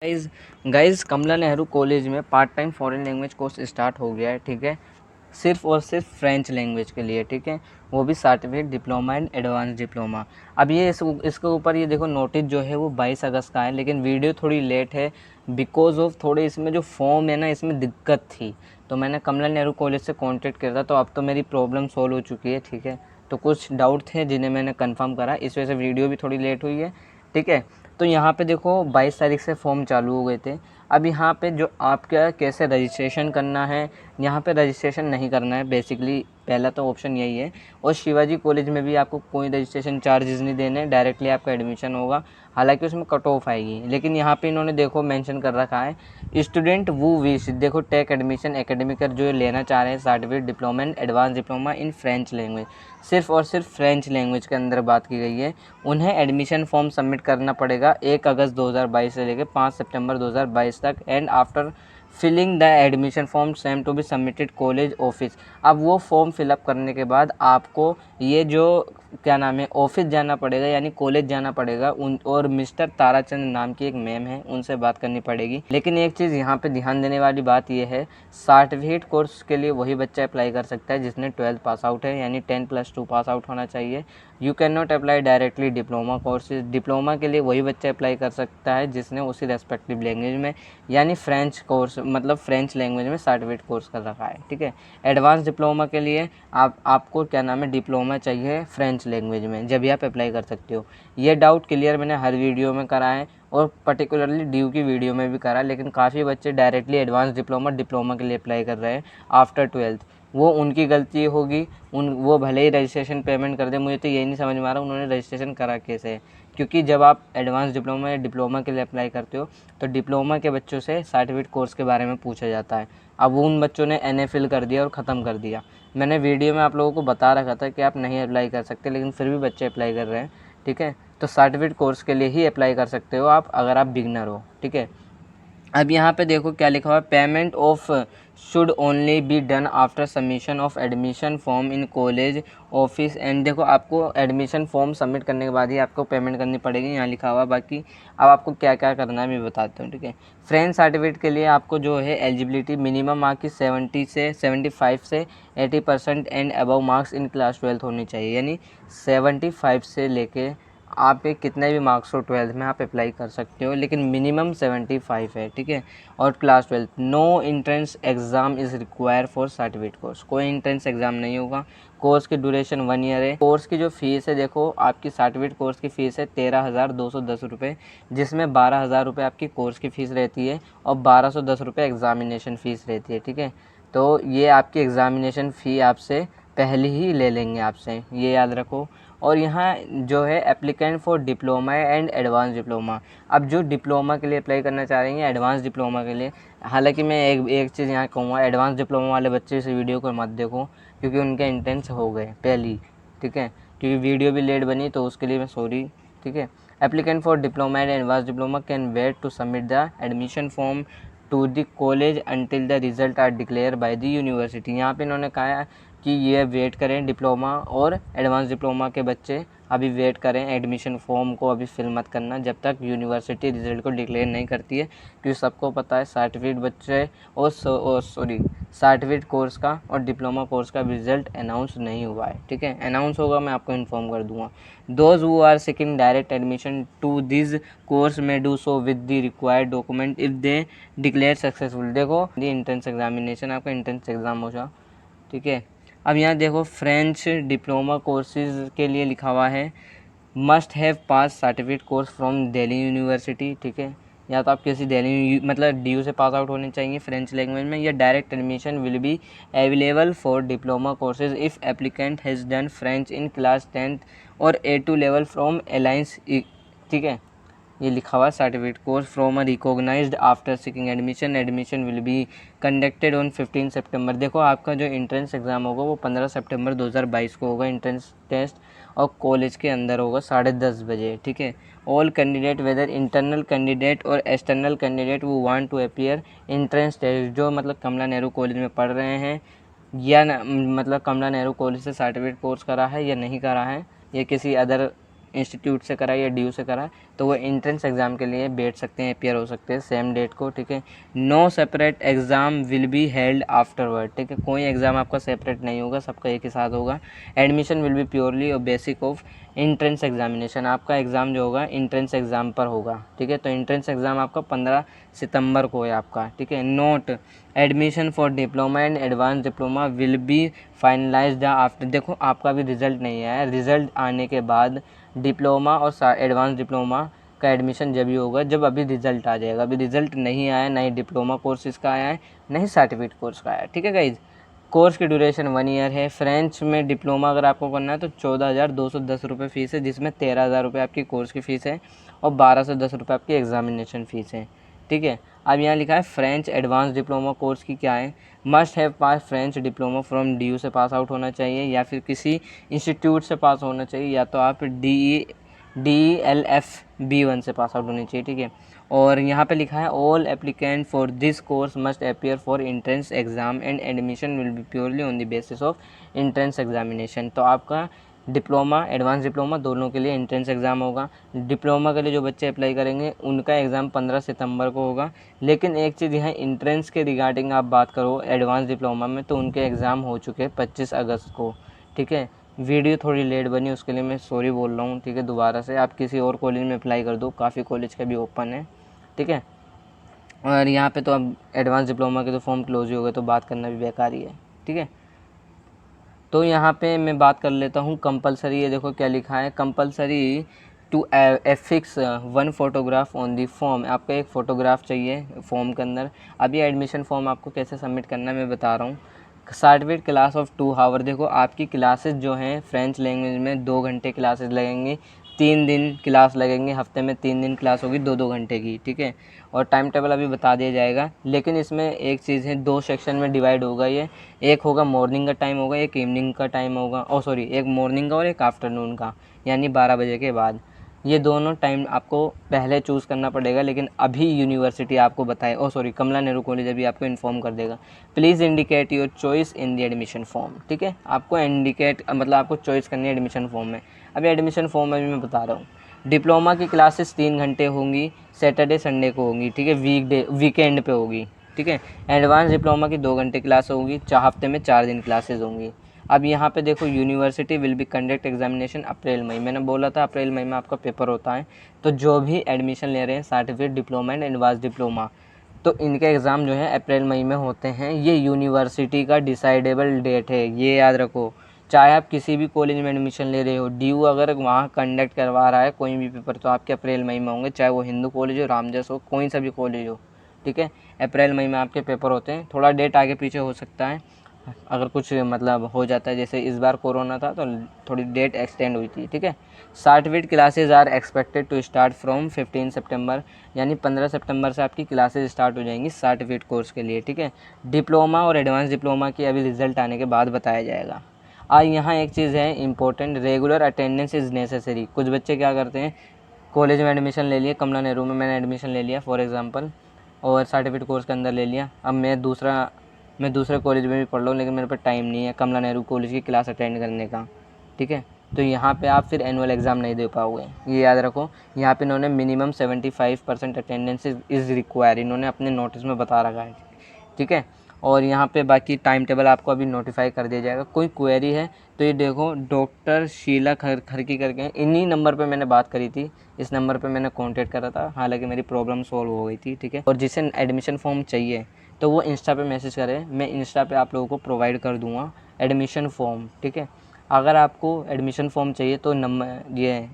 Guys guys कमला Nehru college में part time foreign language course start हो गया है। ठीक है, सिर्फ और सिर्फ फ्रेंच लैंग्वेज के लिए। ठीक है, वो भी certificate diploma and advance diploma. अब ये इसके ऊपर ये देखो नोटिस जो है वो 22 अगस्त का है, लेकिन वीडियो थोड़ी लेट है बिकॉज ऑफ थोड़े इसमें जो फॉर्म है ना इसमें दिक्कत थी। तो मैंने कमला नेहरू कॉलेज से कॉन्टेक्ट किया था, तो अब तो मेरी प्रॉब्लम सॉल्व हो चुकी है। ठीक है, तो कुछ डाउट थे जिन्हें मैंने कंफर्म करा, इस वजह से वीडियो भी थोड़ी लेट हुई है। ठीक है, तो यहाँ पे देखो 22 तारीख से फॉर्म चालू हो गए थे। अब यहाँ पे जो आपका कैसे रजिस्ट्रेशन करना है, यहाँ पे रजिस्ट्रेशन नहीं करना है बेसिकली, पहला तो ऑप्शन यही है। और शिवाजी कॉलेज में भी आपको कोई रजिस्ट्रेशन चार्जेस नहीं देने, डायरेक्टली आपका एडमिशन होगा। हालांकि उसमें कट ऑफ आएगी, लेकिन यहाँ पे इन्होंने देखो मेंशन कर रखा है स्टूडेंट वो विश, देखो टेक एडमिशन एकेडमिक जो लेना चाह रहे हैं certificate diploma and advance diploma in French language, सिर्फ और सिर्फ फ्रेंच लैंग्वेज के अंदर बात की गई है। उन्हें एडमिशन फॉर्म सबमिट करना पड़ेगा 1 अगस्त 2022 से लेकर 5 सितंबर 2022 तक, and after filling the admission form same to be submitted college office. अब वो फॉर्म फिलअप करने के बाद आपको ये जो क्या नाम है ऑफिस जाना पड़ेगा, यानी कॉलेज जाना पड़ेगा उन, और मिस्टर ताराचंद नाम की एक मैम है उनसे बात करनी पड़ेगी। लेकिन एक चीज़ यहाँ पे ध्यान देने वाली बात यह है, सर्टिफिकेट कोर्स के लिए वही बच्चा अप्लाई कर सकता है जिसने 12th पास आउट है, यानी 10+2 पास आउट होना चाहिए। You can not apply directly diploma courses. Diploma के लिए वही बच्चा अप्लाई कर सकता है जिसने उसी रेस्पेक्टिव लैंग्वेज में, यानी फ्रेंच कोर्स मतलब फ्रेंच लैंग्वेज में सर्टिफिकेट कोर्स कर रखा है। ठीक है, एडवांस डिप्लोमा के लिए आपको क्या नाम है डिप्लोमा चाहिए फ्रेंच लैंग्वेज में, जब भी आप अप्लाई कर सकते हो। ये डाउट क्लियर मैंने हर वीडियो में करा है और पर्टिकुलरली ड्यू की वीडियो में भी करा, लेकिन काफ़ी बच्चे डायरेक्टली एडवांस डिप्लोमा के लिए अप्लाई कर रहे हैं आफ्टर 12th। वो उनकी गलती होगी, वो भले ही रजिस्ट्रेशन पेमेंट कर दे। मुझे तो यही नहीं समझ में आ रहा उन्होंने रजिस्ट्रेशन करा कैसे है, क्योंकि जब आप एडवांस डिप्लोमा या डिप्लोमा के लिए अप्लाई करते हो तो डिप्लोमा के बच्चों से सर्टिफिकेट कोर्स के बारे में पूछा जाता है। अब वो उन बच्चों ने NA फिल कर दिया और ख़त्म कर दिया। मैंने वीडियो में आप लोगों को बता रखा था कि आप नहीं अप्लाई कर सकते, लेकिन फिर भी बच्चे अप्लाई कर रहे हैं। ठीक है, तो सर्टिफिकेट कोर्स के लिए ही अप्लाई कर सकते हो आप अगर आप बिगनर हो। ठीक है, अब यहाँ पे देखो क्या लिखा हुआ है, payment of should only be done after submission of admission form in college office. And देखो आपको एडमिशन फॉर्म सबमिट करने के बाद ही आपको पेमेंट करनी पड़ेगी, यहाँ लिखा हुआ। बाकी अब आपको क्या क्या करना है मैं बताता हूँ। ठीक है, फ्रेंच सर्टिफिकेट के लिए आपको जो है एलिजिबिलिटी मिनिमम मार्क की 70 से 75 से 80% and above marks in class 12th होनी चाहिए, यानी 75 से लेके आप एक कितने भी मार्क्स हो 12th में आप अप्लाई कर सकते हो, लेकिन मिनिमम 75 है। ठीक है, और class 12th। No entrance exam is require for certificate course, कोई एंट्रेंस एग्ज़ाम नहीं होगा। कोर्स की ड्यूरेशन 1 ईयर है। कोर्स की जो फ़ीस है देखो, आपकी सर्टिफिकेट कोर्स की फ़ीस है 13,210 रुपये, जिसमें 12,000 रुपये आपकी कोर्स की फ़ीस रहती है और 1,210 रुपये एग्ज़ामिनेशन फ़ीस रहती है। ठीक है, तो ये आपकी एग्ज़ामिनेशन फ़ी आपसे पहले ही ले लेंगे आपसे, ये याद रखो। और यहाँ जो है applicant for diploma and advance diploma, अब जो डिप्लोमा के लिए अप्लाई करना चाह रहे हैं एडवांस डिप्लोमा के लिए, हालांकि मैं एक चीज़ यहाँ कहूँगा, एडवांस डिप्लोमा वाले बच्चे इस वीडियो को मत देखो क्योंकि उनके इंटेंस हो गए पहली। ठीक है, क्योंकि वीडियो भी लेट बनी तो उसके लिए मैं सॉरी। ठीक है, applicant for diploma and advance diploma can wait to submit the admission form to the college until the result are declare by the university. यहाँ पे इन्होंने कहा है कि ये वेट करें, डिप्लोमा और एडवांस डिप्लोमा के बच्चे अभी वेट करें, एडमिशन फॉर्म को अभी फिल मत करना जब तक यूनिवर्सिटी रिज़ल्ट को डिक्लेयर नहीं करती है, क्योंकि सबको पता है सर्टिफिकेट बच्चे और सर्टिफिकेट कोर्स का और डिप्लोमा कोर्स का रिजल्ट अनाउंस नहीं हुआ है। ठीक है, अनाउंस होगा मैं आपको इन्फॉर्म कर दूंगा। Those who are seeking direct admission to this course में do so with the required document if they declare successful. देखो दी एंट्रेंस एग्जामिनेशन, आपका एंट्रेंस एग्जाम होगा। ठीक है, अब यहाँ देखो फ्रेंच डिप्लोमा कोर्सेज के लिए लिखा हुआ है must have pass certificate course from Delhi University. ठीक है, या तो आप किसी दिल्ली मतलब DU से पास आउट होने चाहिए फ्रेंच लैंग्वेज में, या direct admission will be available for diploma courses if applicant has done French in class 10th और A2 लेवल फ्रॉम अलायंस। ठीक है, ये लिखा हुआ certificate course from a recognised after seeking admission will be conducted on 15 सितंबर। देखो आपका जो एंट्रेंस एग्ज़ाम होगा वो 15 सितंबर 2022 को होगा, एंट्रेंस टेस्ट, और कॉलेज के अंदर होगा 10:30 बजे। ठीक है, all candidate whether internal candidate और एक्सटर्नल कैंडिडेट वो want to appear entrance test, जो मतलब कमला नेहरू कॉलेज में पढ़ रहे हैं या मतलब कमला नेहरू कॉलेज से सर्टिफिकेट कोर्स करा है या नहीं करा है, या किसी अदर इंस्टीट्यूट से करा या DU से करा तो वो एंट्रेंस एग्ज़ाम के लिए बैठ सकते हैं, अपियर हो सकते हैं सेम डेट को, ठीक है। No separate exam will be held afterward, ठीक है, कोई एग्ज़ाम आपका सेपरेट नहीं होगा, सबका एक ही साथ होगा। एडमिशन विल बी प्योरली और बेसिक ऑफ एंट्रेंस एग्जामिनेशन, आपका एग्ज़ाम जो होगा एंट्रेंस एग्ज़ाम पर होगा, ठीक है। तो एंट्रेंस एग्ज़ाम आपका 15 सितंबर को है आपका, ठीक है। Note admission for diploma and advance diploma will be finalised after, देखो आपका भी रिज़ल्ट नहीं आया, रिज़ल्ट आने के बाद डिप्लोमा और एडवांस डिप्लोमा का एडमिशन जब ही होगा जब अभी रिज़ल्ट आ जाएगा। अभी रिज़ल्ट नहीं आया, ना ही डिप्लोमा कोर्सेज़ का आया है, ना ही सर्टिफिकेट कोर्स का आया है, ठीक है गाइज। कोर्स की ड्यूरेशन 1 ईयर है। फ्रेंच में डिप्लोमा अगर आपको करना है तो 14,210 रुपये फ़ीस है, जिसमें 13,000 रुपये आपकी कोर्स की फ़ीस है और 1,210 रुपये आपकी एग्जामिनेशन फ़ीस है, ठीक है। अब यहाँ लिखा है फ्रेंच एडवांस डिप्लोमा कोर्स की क्या है, must have pass French diploma from DU से पास आउट होना चाहिए या फिर किसी इंस्टीट्यूट से पास होना चाहिए, या तो आप DELF B1 से पास आउट होनी चाहिए, ठीक है। और यहाँ पे लिखा है all applicant for this course must appear for entrance exam and admission will B purely on the basis of entrance examination. तो आपका डिप्लोमा एडवांस डिप्लोमा दोनों के लिए एंट्रेंस एग्ज़ाम होगा। डिप्लोमा के लिए जो बच्चे अप्लाई करेंगे उनका एग्ज़ाम 15 सितंबर को होगा। लेकिन एक चीज़ यहाँ एंट्रेंस के रिगार्डिंग आप बात करो एडवांस डिप्लोमा में, तो उनके एग्ज़ाम हो चुके हैं 25 अगस्त को, ठीक है। वीडियो थोड़ी लेट बनी, उसके लिए मैं सॉरी बोल रहा हूँ, ठीक है। दोबारा से आप किसी और कॉलेज में अप्लाई कर दो, काफ़ी कॉलेज का भी ओपन है, ठीक है। और यहाँ पे तो अब एडवांस डिप्लोमा के तो फॉर्म क्लोज ही हो गए, तो बात करना भी बेकार ही है, ठीक है। तो यहाँ पे मैं बात कर लेता हूँ कंपलसरी, ये देखो क्या लिखा है, compulsory to affix 1 photograph on the form, आपका एक फ़ोटोग्राफ चाहिए फॉर्म के अंदर। अभी एडमिशन फॉर्म आपको कैसे सबमिट करना है मैं बता रहा हूँ। सर्टिफिकेट क्लास ऑफ 2 आवर, देखो आपकी क्लासेस जो हैं फ्रेंच लैंग्वेज में 2 घंटे क्लासेस लगेंगी, 3 दिन क्लास लगेंगे, हफ्ते में 3 दिन क्लास होगी 2-2 घंटे की, ठीक है। और टाइम टेबल अभी बता दिया जाएगा, लेकिन इसमें एक चीज़ है, 2 सेक्शन में डिवाइड होगा ये, एक होगा मॉर्निंग का टाइम होगा, एक इवनिंग का टाइम होगा, सॉरी एक मॉर्निंग का और एक आफ्टरनून का, यानी 12 बजे के बाद। ये दोनों टाइम आपको पहले चूज़ करना पड़ेगा, लेकिन अभी यूनिवर्सिटी आपको बताए, सॉरी कमला नेहरू कॉलेज अभी आपको इन्फॉर्म कर देगा। Please indicate your choice in the admission form, ठीक है। आपको इंडिकेट मतलब आपको चॉइस करनी है एडमिशन फॉर्म में। अभी एडमिशन फॉर्म में भी मैं बता रहा हूँ, डिप्लोमा की क्लासेस 3 घंटे होंगी, सैटरडे संडे को होंगी, ठीक है, वीकेंड पे होगी, ठीक है। एडवांस डिप्लोमा की 2 घंटे क्लास होगी, हफ्ते में 4 दिन क्लासेज होंगी। अब यहाँ पे देखो university will be conduct examination April May, मैंने बोला था अप्रैल मई में आपका पेपर होता है। तो जो भी एडमिशन ले रहे हैं certificate diploma and advance diploma, तो इनके एग्ज़ाम जो है अप्रैल मई में होते हैं। ये यूनिवर्सिटी का डिसाइडेबल डेट है, ये याद रखो। चाहे आप किसी भी कॉलेज में एडमिशन ले रहे हो, DU अगर वहाँ कंडक्ट करवा रहा है कोई भी पेपर, तो आपके अप्रैल मई में होंगे, चाहे वो हिंदू कॉलेज हो, रामजस हो, कोई सा भी कॉलेज हो, ठीक है। अप्रैल मई में आपके पेपर होते हैं, थोड़ा डेट आगे पीछे हो सकता है अगर कुछ मतलब हो जाता है, जैसे इस बार कोरोना था तो थोड़ी डेट एक्सटेंड हुई थी, ठीक है। Certificate classes are expected to start from 15 सितंबर, यानी 15 सितंबर से आपकी क्लासेज स्टार्ट हो जाएंगी सर्टिफिकेट कोर्स के लिए, ठीक है। डिप्लोमा और एडवांस डिप्लोमा की अभी रिजल्ट आने के बाद बताया जाएगा। यहाँ एक चीज़ है important, regular attendance is necessary. कुछ बच्चे क्या करते हैं, कॉलेज में एडमिशन ले लिया, कमला नेहरू में मैंने एडमिशन ले लिया फॉर एग्जांपल, और सर्टिफिकेट कोर्स के अंदर ले लिया। अब मैं दूसरे कॉलेज में भी पढ़ रहा हूँ, लेकिन मेरे पास टाइम नहीं है कमला नेहरू कॉलेज की क्लास अटेंड करने का, ठीक है। तो यहाँ पे आप फिर एनुअल एग्ज़ाम नहीं दे पाओगे, ये याद रखो। यहाँ पे इन्होंने मिनिमम 75% अटेंडेंस इज़ रिक्वायर, इन्होंने अपने नोटिस में बता रखा है, ठीक है। और यहाँ पे बाकी टाइम टेबल आपको अभी नोटिफाई कर दिया जाएगा। कोई क्वेरी है तो ये देखो, डॉक्टर शीला खरकी करके, इन्हीं नंबर पे मैंने बात करी थी, इस नंबर पे मैंने कांटेक्ट करा था, हालांकि मेरी प्रॉब्लम सॉल्व हो गई थी, ठीक है। और जिसे एडमिशन फॉर्म चाहिए तो वो इंस्टा पे मैसेज करें, मैं इंस्टा पे आप लोगों को प्रोवाइड कर दूँगा एडमिशन फॉर्म, ठीक है। अगर आपको एडमिशन फॉर्म चाहिए तो नंबर ये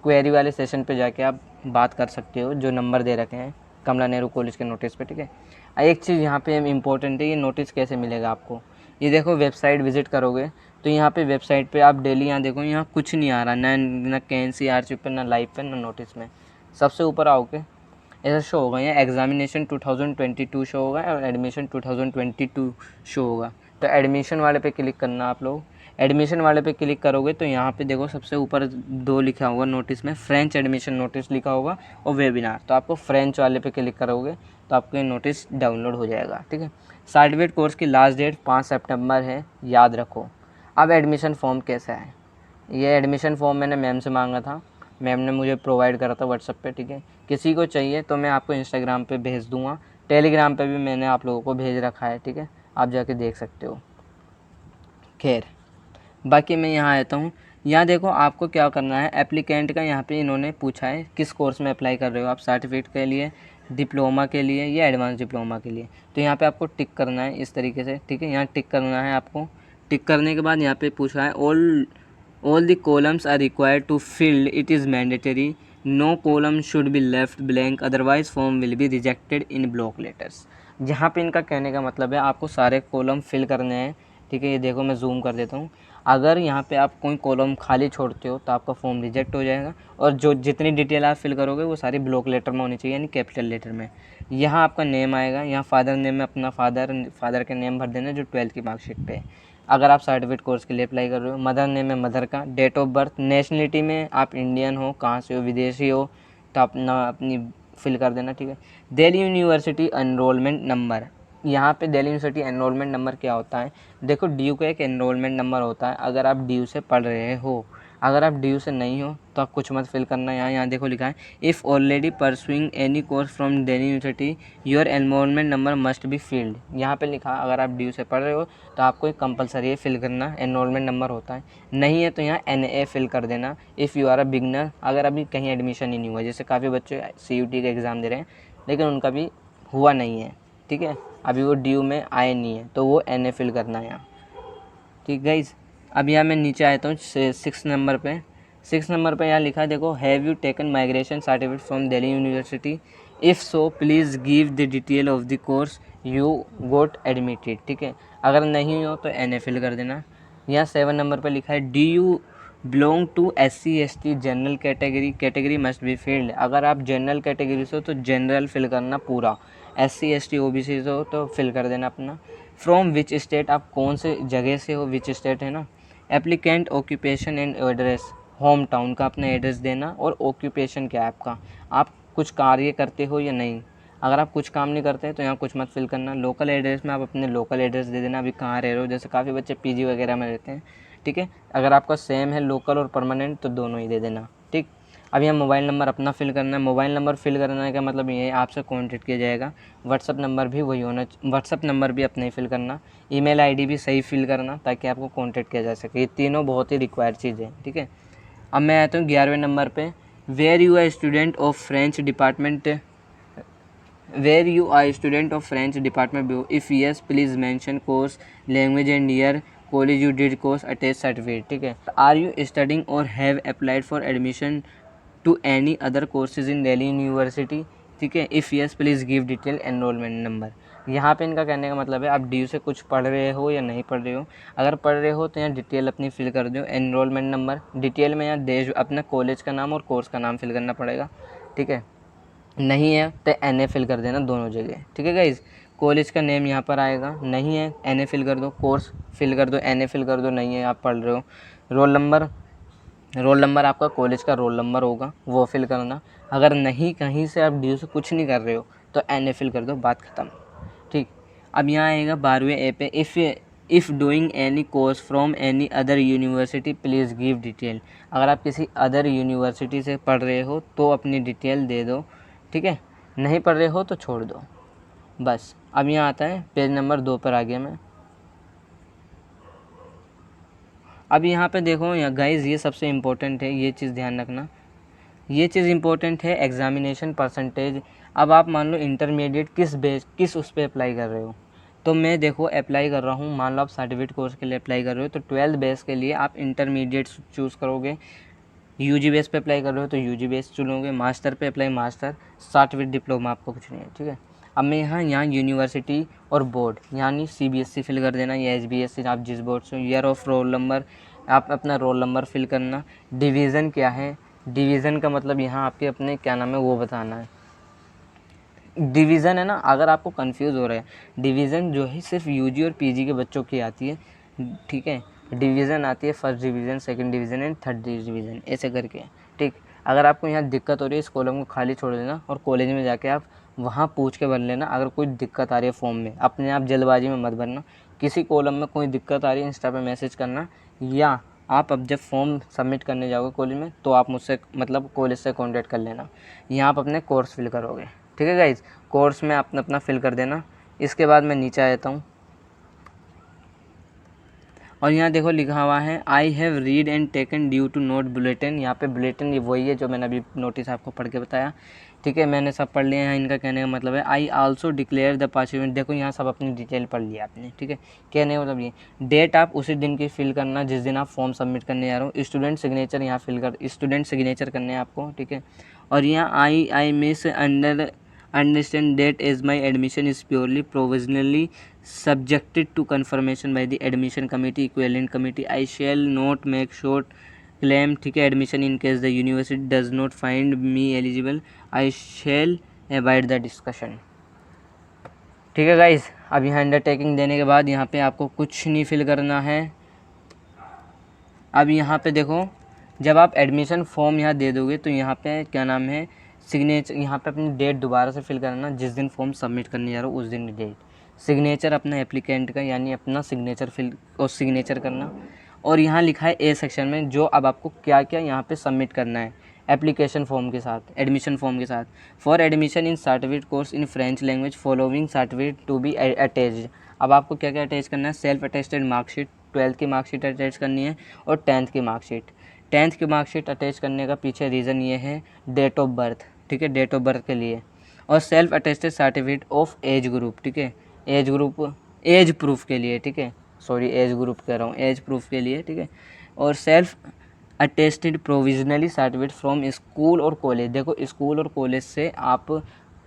क्वेरी वाले सेशन पे जाके आप बात कर सकते हो, जो नंबर दे रखे हैं कमला नेहरू कॉलेज के नोटिस पे, ठीक है। एक चीज़ यहाँ पे इम्पोर्टेंट है, ये नोटिस कैसे मिलेगा आपको, ये देखो वेबसाइट विजिट करोगे तो यहाँ पे वेबसाइट पे आप डेली यहाँ देखो, यहाँ कुछ नहीं आ रहा, ना KNCRC पे, ना लाइव पे, ना नोटिस में। सबसे ऊपर आओगे ऐसा शो होगा, यहाँ एग्जामिनेशन 2022 शो होगा और एडमिशन 2022 शो होगा। तो एडमिशन वाले पे क्लिक करना आप लोग। एडमिशन वाले पे क्लिक करोगे तो यहाँ पे देखो सबसे ऊपर 2 लिखा होगा नोटिस में, फ्रेंच एडमिशन नोटिस लिखा होगा और वेबिनार, तो आपको फ्रेंच वाले पे क्लिक करोगे तो आपको नोटिस डाउनलोड हो जाएगा, ठीक है। सर्टिफिकेट कोर्स की लास्ट डेट 5 सितंबर है, याद रखो। अब एडमिशन फॉर्म कैसा है, ये एडमिशन फॉर्म मैंने मैम से मांगा था, मैम ने मुझे प्रोवाइड करा था व्हाट्सएप पे, ठीक है। किसी को चाहिए तो मैं आपको इंस्टाग्राम पे भेज दूँगा, टेलीग्राम पे भी मैंने आप लोगों को भेज रखा है, ठीक है, आप जाके देख सकते हो। खैर, बाकी मैं यहाँ आता हूँ। यहाँ देखो आपको क्या करना है, एप्लीकेंट का यहाँ पे इन्होंने पूछा है किस कोर्स में अप्लाई कर रहे हो आप, सर्टिफिकेट के लिए, डिप्लोमा के लिए या एडवांस डिप्लोमा के लिए। तो यहाँ पे आपको टिक करना है इस तरीके से, ठीक है, यहाँ टिक करना है आपको। टिक करने के बाद यहाँ पे पूछ रहा है all the columns are required to filled, it is mandatory, no column should be left blank otherwise form will be rejected in block letters. यहाँ पे इनका कहने का मतलब है आपको सारे कॉलम फिल करने हैं, ठीक है। ये देखो मैं जूम कर देता हूँ। अगर यहाँ पे आप कोई कॉलम खाली छोड़ते हो तो आपका फॉर्म रिजेक्ट हो जाएगा, और जो जितनी डिटेल आप फिल करोगे वो सारी ब्लॉक लेटर में होनी चाहिए, यानी कैपिटल लेटर में। यहाँ आपका नेम आएगा, यहाँ फादर नेम में अपना फादर का नेम भर देना जो 12th की मार्कशीट पे है। अगर आप सर्टिफिकेट कोर्स के लिए अप्लाई कर रहे हो, मदर नेम में मदर का, डेट ऑफ बर्थ, नेशनलिटी में आप इंडियन हो, कहाँ से हो, विदेशी हो, तो अपनी फिल कर देना, ठीक है। दिल्ली यूनिवर्सिटी एनरोलमेंट नंबर, यहाँ पे दिल्ली यूनिवर्सिटी एनरोलमेंट नंबर क्या होता है, देखो डी का एक एनरोलमेंट नंबर होता है अगर आप डी से पढ़ रहे हो। अगर आप डी से नहीं हो तो आप कुछ मत फिल करना। यहाँ देखो लिखा है if already pursuing any course from Delhi university your enrolment number must be field. यहाँ पे लिखा अगर आप डी से पढ़ रहे हो तो आपको एक कंपलसरी फिल करना एनरोलमेंट नंबर होता है, नहीं है तो यहाँ NA फिल कर देना। If you are a beginner, अगर अभी कहीं एडमिशन ही नहीं हुआ, जैसे काफ़ी बच्चे CUT का एग्ज़ाम दे रहे हैं लेकिन उनका भी हुआ नहीं है, ठीक है, अभी वो ड्यू में आए नहीं है, तो वो NA फिल करना है यहाँ, ठीक गाइज। अब यहाँ मैं नीचे आता हूँ 6 नंबर पे। 6 नंबर पे यहाँ लिखा है देखो, have you taken migration certificate from Delhi university, if so please give the detail of the course you got admitted, ठीक है। अगर नहीं हो तो NA फिल कर देना। यहाँ 7 नंबर पे लिखा है do you belong to SC ST general category must be filled. अगर आप जनरल कैटेगरी से हो तो जनरल फिल करना पूरा, SC ST OBC से हो तो फिल कर देना अपना। फ्रॉम विच स्टेट, आप कौन से जगह से हो, विच स्टेट है ना। Applicant occupation and address, home town का अपना एड्रेस देना, और ऑक्यूपेशन क्या है आपका, आप कुछ कार्य करते हो या नहीं। अगर आप कुछ काम नहीं करते तो यहाँ कुछ मत फिल करना। लोकल एड्रेस में आप अपने लोकल एड्रेस दे देना, अभी कहाँ रह रहे हो, जैसे काफ़ी बच्चे PG वगैरह में रहते हैं, ठीक है। अगर आपका सेम है लोकल और परमानेंट तो दोनों ही दे देना, ठीक। अब यहाँ मोबाइल नंबर अपना फिल करना है। मोबाइल नंबर फिल करने का मतलब ये है आपसे कॉन्टेक्ट किया जाएगा। व्हाट्सअप नंबर भी वही होना, व्हाट्सअप नंबर भी अपना ही फिल करना। ईमेल ID भी सही फिल करना ताकि आपको कॉन्टेक्ट किया जा सके। ये तीनों बहुत ही रिक्वायर्ड चीज़ है, ठीक है। अब मैं आता हूँ 11वें नंबर पे, where you are student of French department, where you are student of French department, if yes please mention course language and year college you did course attach certificate, ठीक है। Are you studying or have applied for admission to any other courses in Delhi University, ठीक है। If yes please give detail enrolment number. यहाँ पे इनका कहने का मतलब है आप डी से कुछ पढ़ रहे हो या नहीं पढ़ रहे हो। अगर पढ़ रहे हो तो यहाँ डिटेल अपनी फिल कर दो, एनरोलमेंट नंबर, डिटेल में यहाँ देश अपना कॉलेज का नाम और कोर्स का नाम फिल करना पड़ेगा, ठीक है। नहीं है तो NA फिल कर देना दोनों जगह, ठीक है गाइज़। कॉलेज का नेम यहाँ पर आएगा, नहीं है NA फिल कर दो, कोर्स फिल कर दो, NA फिल कर दो, नहीं है आप पढ़ रहे हो। रोल नंबर आपका कॉलेज का रोल नंबर होगा वो फिल करना। अगर नहीं कहीं से आप ड्यू से कुछ नहीं कर रहे हो तो NA फिल कर दो, बात ख़त्म, ठीक। अब यहाँ आएगा 12वें A पे, if doing any course from any other university please give detail. अगर आप किसी अदर यूनिवर्सिटी से पढ़ रहे हो तो अपनी डिटेल दे दो, ठीक है। नहीं पढ़ रहे हो तो छोड़ दो, बस। अब यहाँ आता है पेज नंबर 2 पर आ गया मैं। अब यहाँ पे देखो यहाँ गाइज़, ये सबसे इम्पोर्टेंट है, ये चीज़ ध्यान रखना, ये चीज़ इम्पोर्टेंट है, एग्ज़ामिनेशन परसेंटेज। अब आप मान लो इंटरमीडिएट किस उस पर अप्लाई कर रहे हो, तो मैं देखो अप्लाई कर रहा हूँ, मान लो आप सर्टिफिकेट कोर्स के लिए अप्लाई कर रहे हो तो 12th बेस के लिए आप इंटरमीडिएट चूज़ करोगे। UG बेस पे अप्लाई कर रहे हो तो UG बेस चुनोगे, मास्टर पे अप्लाई मास्टर, सर्टिफिकेट डिप्लोमा आपको कुछ नहीं है, ठीक है। अब मैं यहाँ यूनिवर्सिटी और बोर्ड यानी CBSE फिल कर देना या HBSE, आप जिस बोर्ड से। ईयर ऑफ रोल नंबर, आप अपना रोल नंबर फिल करना। डिवीज़न क्या है, डिवीज़न का मतलब यहाँ आपके अपने क्या नाम है वो बताना है। डिवीज़न है ना, अगर आपको कंफ्यूज हो रहा है, डिवीज़न जो है सिर्फ UG और PG के बच्चों की आती है, ठीक है। डिवीज़न आती है first division, second division and third division, ऐसे करके, ठीक। अगर आपको यहाँ दिक्कत हो रही है इस कॉलम को खाली छोड़ देना और कॉलेज में जाके आप वहाँ पूछ के भर लेना। अगर कोई दिक्कत आ रही है फॉर्म में, अपने आप जल्दबाजी में मत भरना। किसी कॉलम में कोई दिक्कत आ रही है इंस्टा पे मैसेज करना, या आप अब जब फॉर्म सबमिट करने जाओगे कॉलेज में तो आप मुझसे मतलब कॉलेज से कॉन्टैक्ट कर लेना। यहाँ आप अपने कोर्स फिल करोगे, ठीक है गाइज़। कोर्स में अपना अपना फिल कर देना। इसके बाद मैं नीचे आ जाता हूँ और यहाँ देखो लिखा हुआ है I have read and taken due to note bulletin. यहाँ पे बुलेटिन ये वही है जो मैंने अभी नोटिस आपको पढ़ के बताया, ठीक है। मैंने सब पढ़ लिया है। इनका कहने का मतलब है I also declare the participant. देखो यहाँ सब अपनी डिटेल पढ़ लिया आपने, ठीक है। कहने का मतलब ये डेट आप उसी दिन की फिल करना जिस दिन आप फॉर्म सबमिट करने जा रहे हो। स्टूडेंट सिग्नेचर यहाँ फिल कर, स्टूडेंट सिग्नेचर करने हैं आपको, ठीक है। और यहाँ I miss understand that as my admission is purely provisionally subjected to confirmation by the admission committee equivalent committee, I shall not make short claim, ठीक है, admission in case the university does not find me eligible, I shall abide the discussion, ठीक है guys. अब यहाँ undertaking देने के बाद यहाँ पे आपको कुछ नहीं फिल करना है। अब यहाँ पे देखो जब आप एडमिशन फॉर्म यहाँ दे दोगे तो यहाँ पे क्या नाम है सिग्नेचर, यहाँ पे अपनी डेट दोबारा से फिल करना जिस दिन फॉर्म सबमिट करने जा रहे हो उस दिन की डेट, सिग्नेचर अपना एप्लीकेंट का यानी अपना सिग्नेचर फिल और सिग्नेचर करना। और यहाँ लिखा है ए सेक्शन में जो अब आपको क्या क्या यहाँ पे सबमिट करना है एप्लीकेशन फॉर्म के साथ, एडमिशन फॉर्म के साथ। For admission in certificate course in French language following certificate to be attached. अब आपको क्या क्या अटैच करना है, सेल्फ अटेस्टेड मार्कशीट, 12th की मार्कशीट अटैच करनी है और 10th की मार्कशीट। 10th की मार्कशीट अटैच करने का पीछे रीज़न ये है डेट ऑफ बर्थ, ठीक है, डेट ऑफ बर्थ के लिए। और self attested certificate of age group, ठीक है, एज ग्रुप एज प्रूफ के लिए, ठीक है, सॉरी एज ग्रुप कह रहा हूँ, एज प्रूफ के लिए, ठीक है। और self attested provisionally certificate from school और कॉलेज। देखो स्कूल और कॉलेज से आप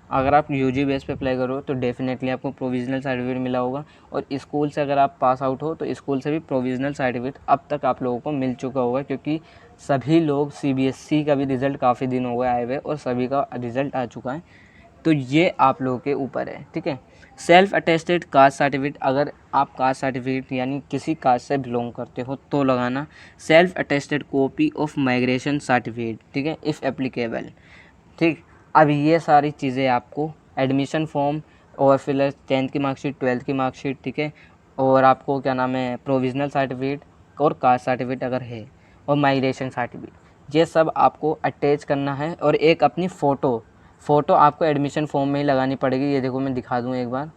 अगर आप यूजी बेस पे अप्लाई करो तो डेफिनेटली आपको प्रोविजनल सर्टिफिकेट मिला होगा, और स्कूल से अगर आप पास आउट हो तो स्कूल से भी प्रोविजनल सर्टिफिकेट अब तक आप लोगों को मिल चुका होगा, क्योंकि सभी लोग सीबीएसई का भी रिज़ल्ट काफ़ी दिन हो गए आए हुए और सभी का रिज़ल्ट आ चुका है। तो ये आप लोगों के ऊपर है, ठीक है। सेल्फ अटेस्टेड कास्ट सर्टिफिकेट, अगर आप कास्ट सर्टिफिकेट यानी किसी कास्ट से बिलोंग करते हो तो लगाना। Self attested copy of migration certificate, ठीक है, इफ़ एप्लीकेबल, ठीक। अब ये सारी चीज़ें आपको एडमिशन फॉर्म और फिर 10th की मार्कशीट, 12th की मार्कशीट, ठीक है, और आपको क्या नाम है प्रोविजनल सर्टिफिकेट और कास्ट सर्टिफिकेट अगर है और माइग्रेशन सर्टिफिकेट, ये सब आपको अटैच करना है। और एक अपनी फ़ोटो आपको एडमिशन फॉर्म में ही लगानी पड़ेगी। ये देखो मैं दिखा दूँ एक बार,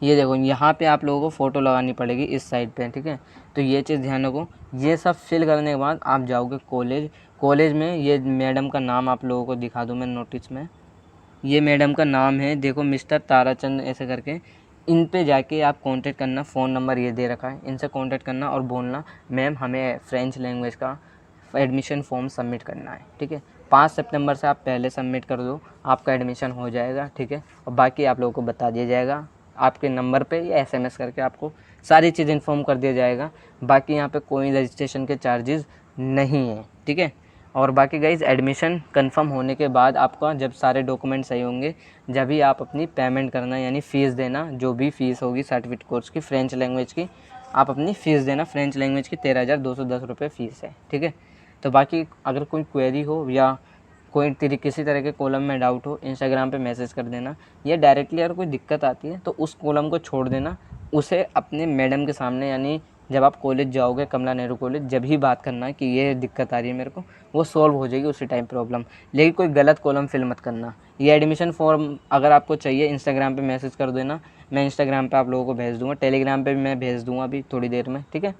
ये देखो यहाँ पे आप लोगों को फ़ोटो लगानी पड़ेगी इस साइड पे, ठीक है। तो ये चीज़ ध्यान रखो। ये सब फिल करने के बाद आप जाओगे कॉलेज में ये मैडम का नाम आप लोगों को दिखा दूँ मैं नोटिस में, ये मैडम का नाम है देखो मिस्टर ताराचंद ऐसे करके। इन पे जाके आप कांटेक्ट करना, फ़ोन नंबर ये दे रखा है, इनसे कांटेक्ट करना और बोलना मैम हमें फ्रेंच लैंग्वेज का एडमिशन फॉर्म सबमिट करना है, ठीक है। 5 सितंबर से आप पहले सबमिट कर दो, आपका एडमिशन हो जाएगा, ठीक है। और बाकी आप लोगों को बता दिया जाएगा आपके नंबर पे या एसएमएस करके आपको सारी चीज़ इन्फॉर्म कर दिया जाएगा। बाकी यहाँ पे कोई रजिस्ट्रेशन के चार्जेस नहीं है, ठीक है। और बाकी गाइज एडमिशन कंफर्म होने के बाद आपका जब सारे डॉक्यूमेंट सही होंगे जब ही आप अपनी पेमेंट करना यानी फ़ीस देना, जो भी फ़ीस होगी सर्टिफिकेट कोर्स की फ्रेंच लैंग्वेज की आप अपनी फ़ीस देना। फ्रेंच लैंग्वेज की 13,210 रुपये फ़ीस है, ठीक है। तो बाकी अगर कोई क्वेरी हो या कोई किसी तरह के कॉलम में डाउट हो इंस्टाग्राम पे मैसेज कर देना, या डायरेक्टली अगर कोई दिक्कत आती है तो उस कॉलम को छोड़ देना, उसे अपने मैडम के सामने यानी जब आप कॉलेज जाओगे कमला नेहरू कॉलेज जब ही बात करना है कि ये दिक्कत आ रही है मेरे को, वो सॉल्व हो जाएगी उसी टाइम प्रॉब्लम। लेकिन कोई गलत कॉलम फिल मत करना। ये एडमिशन फॉर्म अगर आपको चाहिए इंस्टाग्राम पे मैसेज कर देना, मैं इंस्टाग्राम पे आप लोगों को भेज दूँगा, टेलीग्राम पे भी मैं भेज दूँगा अभी थोड़ी देर में, ठीक है।